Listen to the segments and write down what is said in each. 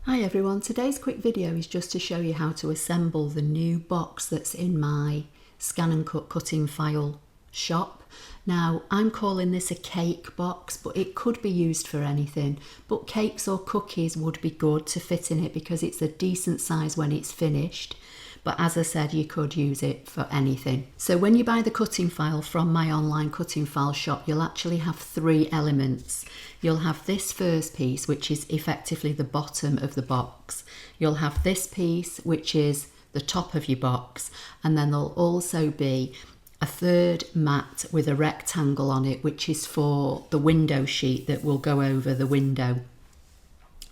Hi everyone, today's quick video is just to show you how to assemble the new box that's in my ScanNCut cutting file shop. Now I'm calling this a cake box, but it could be used for anything, but cakes or cookies would be good to fit in it because it's a decent size when it's finished. But as I said, you could use it for anything. So when you buy the cutting file from my online cutting file shop, you'll actually have three elements. You'll have this first piece, which is effectively the bottom of the box. You'll have this piece, which is the top of your box. And then there'll also be a third mat with a rectangle on it, which is for the window sheet that will go over the window.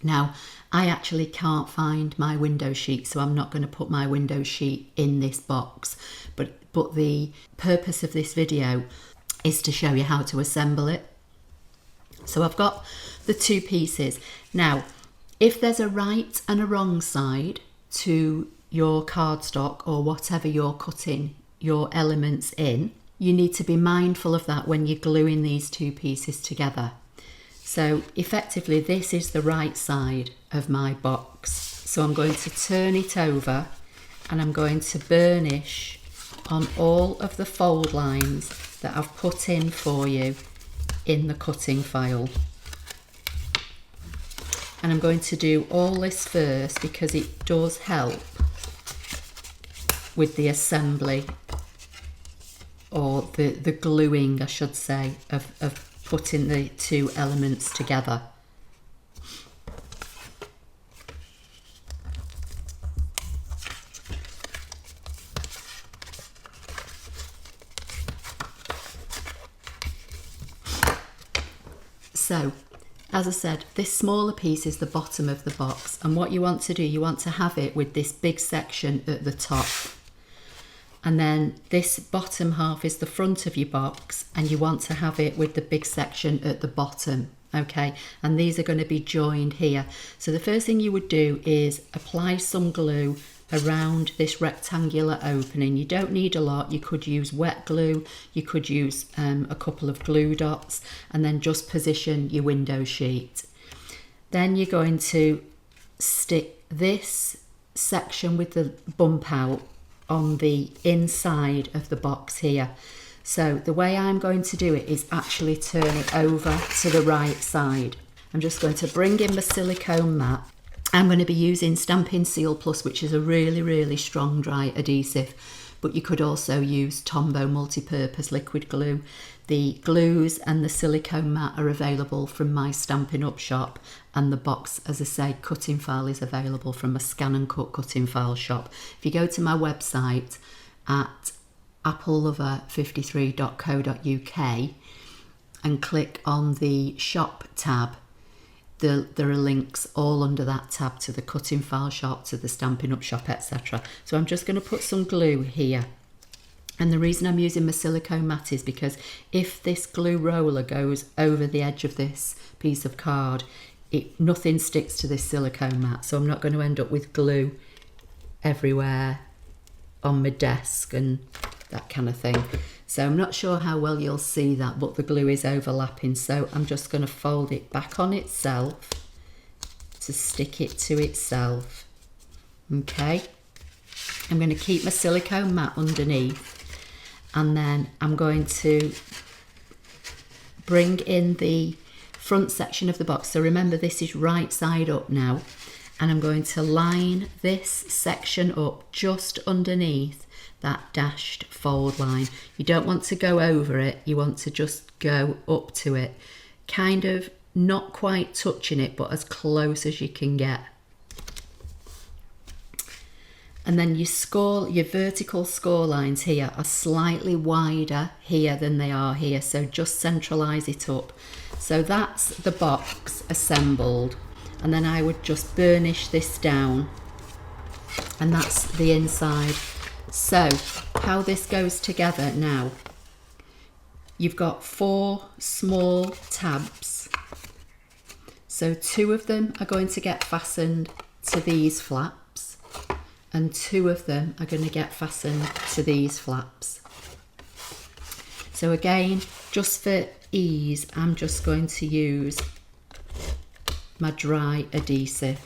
Now, I actually can't find my window sheet, so I'm not going to put my window sheet in this box. But the purpose of this video is to show you how to assemble it. So I've got the two pieces. Now, if there's a right and a wrong side to your cardstock or whatever you're cutting your elements in, you need to be mindful of that when you're gluing these two pieces together. So effectively this is the right side of my box. So I'm going to turn it over and I'm going to burnish on all of the fold lines that I've put in for you in the cutting file. And I'm going to do all this first because it does help with the assembly, or the gluing, I should say, of putting the two elements together. So, as I said, this smaller piece is the bottom of the box, and what you want to do, you want to have it with this big section at the top. And then this bottom half is the front of your box, and you want to have it with the big section at the bottom, okay? And these are going to be joined here. So the first thing you would do is apply some glue around this rectangular opening. You don't need a lot. You could use wet glue, you could use a couple of glue dots, and then just position your window sheet. Then you're going to stick this section with the bump out on the inside of the box here. So the way I'm going to do it is actually turn it over to the right side. I'm just going to bring in my silicone mat. I'm going to be using Stampin' Seal Plus, which is a really strong dry adhesive, but you could also use Tombow multi-purpose liquid glue. The glues and the silicone mat are available from my Stampin' Up shop, and the box, as I say, cutting file is available from a ScanNCut cutting file shop. If you go to my website at applelover53.co.uk and click on the shop tab, there are links all under that tab to the cutting file shop, to the Stampin' Up shop, etc. So I'm just going to put some glue here. And the reason I'm using my silicone mat is because if this glue roller goes over the edge of this piece of card, nothing sticks to this silicone mat. So I'm not going to end up with glue everywhere on my desk and that kind of thing. So I'm not sure how well you'll see that, but the glue is overlapping. So I'm just going to fold it back on itself to stick it to itself. Okay. I'm going to keep my silicone mat underneath, and then I'm going to bring in the front section of the box. So remember, this is right side up now, and I'm going to line this section up just underneath that dashed fold line. You don't want to go over it, you want to just go up to it, kind of not quite touching it, but as close as you can get. And then your vertical score lines here are slightly wider here than they are here, so just centralize it up. So that's the box assembled, and then I would just burnish this down, and that's the inside. So how this goes together now, you've got 4 small tabs. So 2 of them are going to get fastened to these flaps, and 2 of them are going to get fastened to these flaps. So again, just for ease, I'm just going to use my dry adhesive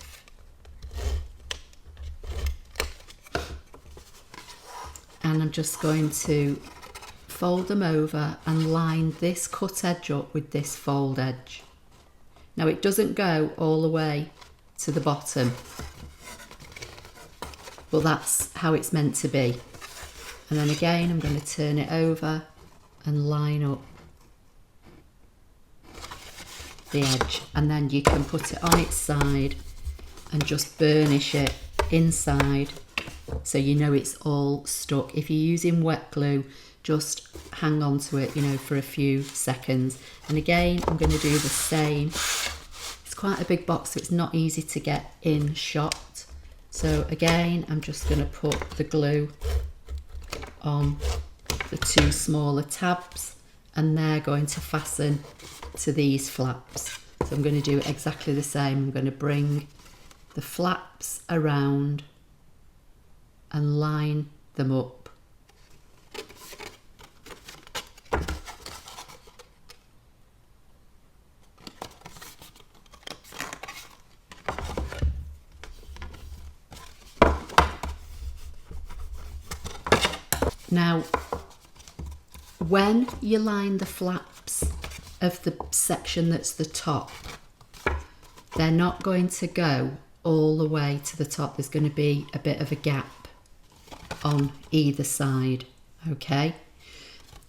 and I'm just going to fold them over and line this cut edge up with this fold edge. Now it doesn't go all the way to the bottom, but that's how it's meant to be. And then again I'm going to turn it over and line up the edge, and then you can put it on its side and just burnish it inside so you know it's all stuck. If you're using wet glue, just hang on to it, you know, for a few seconds. And again, I'm going to do the same. It's quite a big box, so it's not easy to get in shot. So again, I'm just going to put the glue on the two smaller tabs, and they're going to fasten to these flaps. So I'm going to do exactly the same. I'm going to bring the flaps around and line them up. Now, when you line the flaps of the section that's the top, they're not going to go all the way to the top. There's going to be a bit of a gap on either side, okay?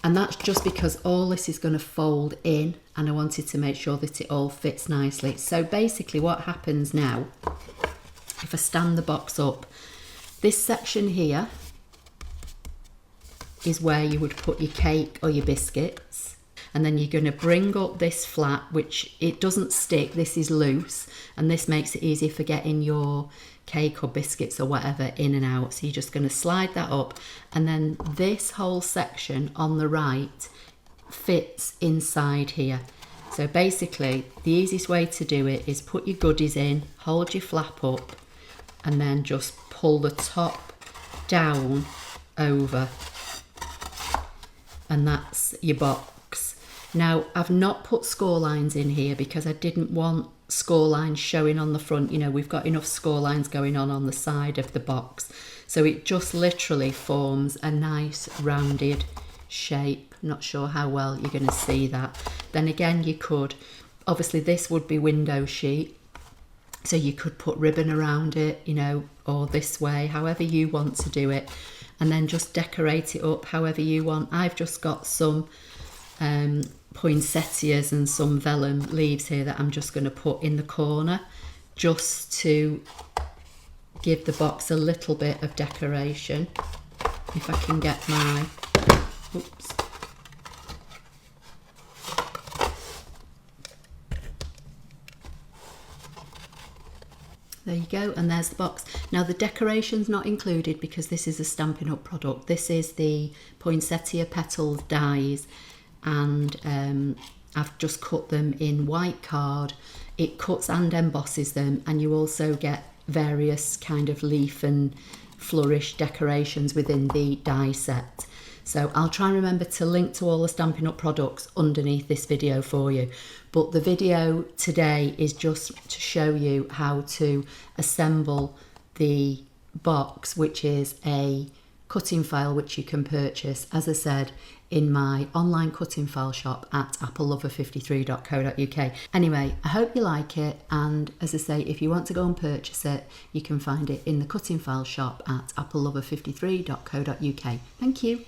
And that's just because all this is going to fold in, and I wanted to make sure that it all fits nicely. So basically what happens now, if I stand the box up, this section here is where you would put your cake or your biscuits, and then you're going to bring up this flap, which it doesn't stick, this is loose, and this makes it easier for getting your cake or biscuits or whatever in and out. So you're just going to slide that up, and then this whole section on the right fits inside here. So basically the easiest way to do it is put your goodies in, hold your flap up, and then just pull the top down over, and that's your box. Now, I've not put score lines in here because I didn't want score lines showing on the front. You know, we've got enough score lines going on the side of the box. So it just literally forms a nice rounded shape. Not sure how well you're going to see that. Then again, you could, obviously this would be window sheet, so you could put ribbon around it, you know, or this way, however you want to do it, and then just decorate it up however you want. I've just got some poinsettias and some vellum leaves here that I'm just going to put in the corner just to give the box a little bit of decoration. If I can get my, oops. There you go, and there's the box. Now the decoration's not included because this is a Stampin' Up product. This is the poinsettia petals dies, and I've just cut them in white card. It cuts and embosses them, and you also get various kind of leaf and flourish decorations within the die set. So I'll try and remember to link to all the Stampin' Up products underneath this video for you. But the video today is just to show you how to assemble the box, which is a cutting file which you can purchase, as I said, in my online cutting file shop at applelover53.co.uk. Anyway, I hope you like it, and as I say, if you want to go and purchase it, you can find it in the cutting file shop at applelover53.co.uk. Thank you.